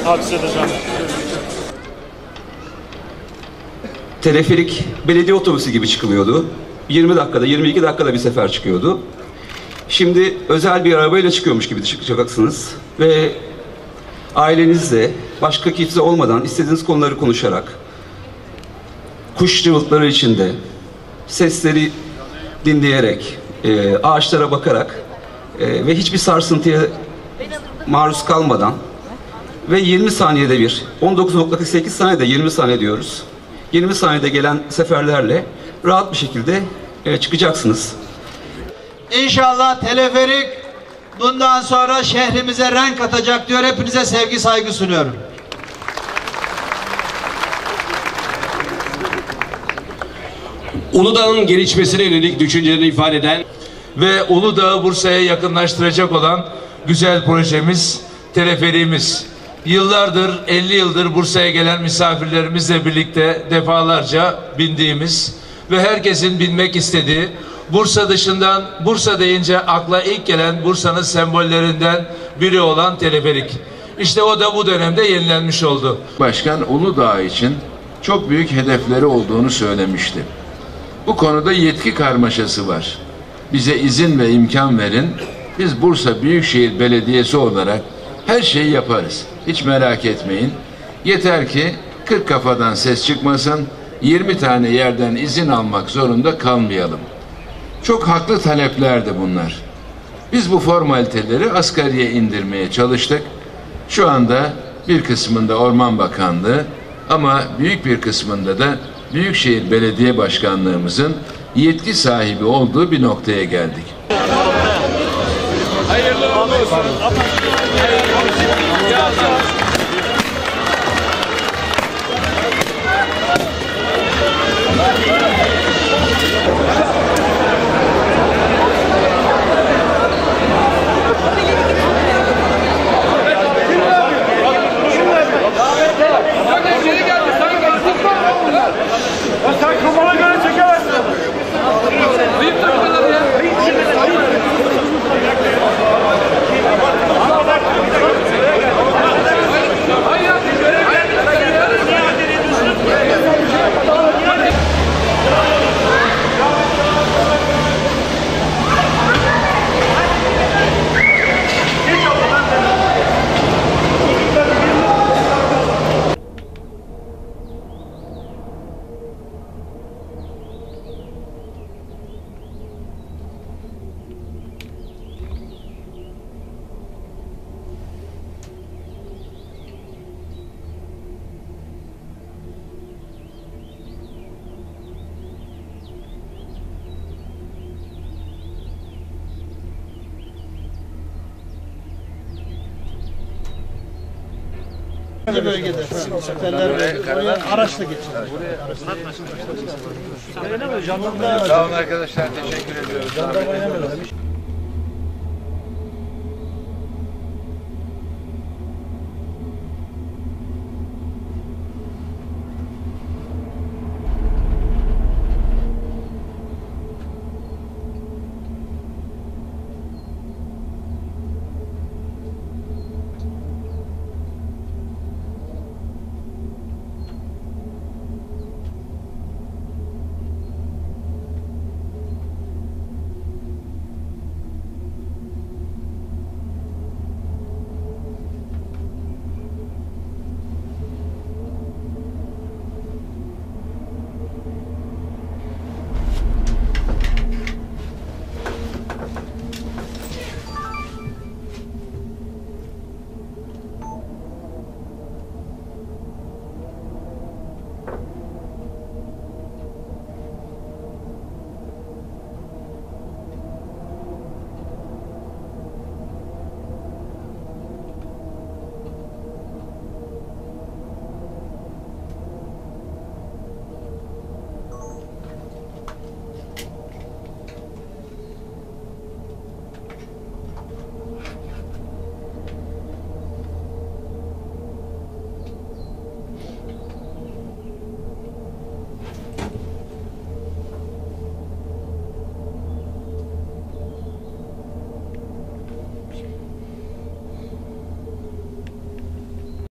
Abi size de canım. Teleferik belediye otobüsü gibi çıkılıyordu. 20 dakikada, 22 dakikada bir sefer çıkıyordu. Şimdi özel bir arabayla çıkıyormuş gibi çıkacaksınız ve ailenizle, başka kimse olmadan istediğiniz konuları konuşarak, kuş cıvıltıları içinde, sesleri dinleyerek, ağaçlara bakarak ve hiçbir sarsıntıya maruz kalmadan ve 20 saniyede bir, 19.48 saniyede 20 saniye diyoruz. 20 saniyede gelen seferlerle rahat bir şekilde çıkacaksınız. İnşallah teleferik bundan sonra şehrimize renk katacak diyor. Hepinize sevgi saygı sunuyorum. Uludağ'ın gelişmesine yönelik düşüncelerini ifade eden ve Uludağ'ı Bursa'ya yakınlaştıracak olan güzel projemiz, teleferiğimiz. Yıllardır, 50 yıldır Bursa'ya gelen misafirlerimizle birlikte defalarca bindiğimiz ve herkesin binmek istediği, Bursa dışından, Bursa deyince akla ilk gelen Bursa'nın sembollerinden biri olan teleferik. İşte o da bu dönemde yenilenmiş oldu. Başkan Uludağ için çok büyük hedefleri olduğunu söylemişti. Bu konuda yetki karmaşası var. Bize izin ve imkan verin. Biz Bursa Büyükşehir Belediyesi olarak her şeyi yaparız. Hiç merak etmeyin. Yeter ki 40 kafadan ses çıkmasın, 20 tane yerden izin almak zorunda kalmayalım. Çok haklı taleplerdi bunlar. Biz bu formaliteleri asgariye indirmeye çalıştık. Şu anda bir kısmında Orman Bakanlığı ama büyük bir kısmında da Büyükşehir Belediye Başkanlığımızın yetki sahibi olduğu bir noktaya geldik. Hayırlı olsun. Sen kafana göre çekemezsin. Ayıp da bu kadar ya. Bölgede seferler oraya araçla geçiyor. Sağ olun arkadaşlar, teşekkür ediyoruz.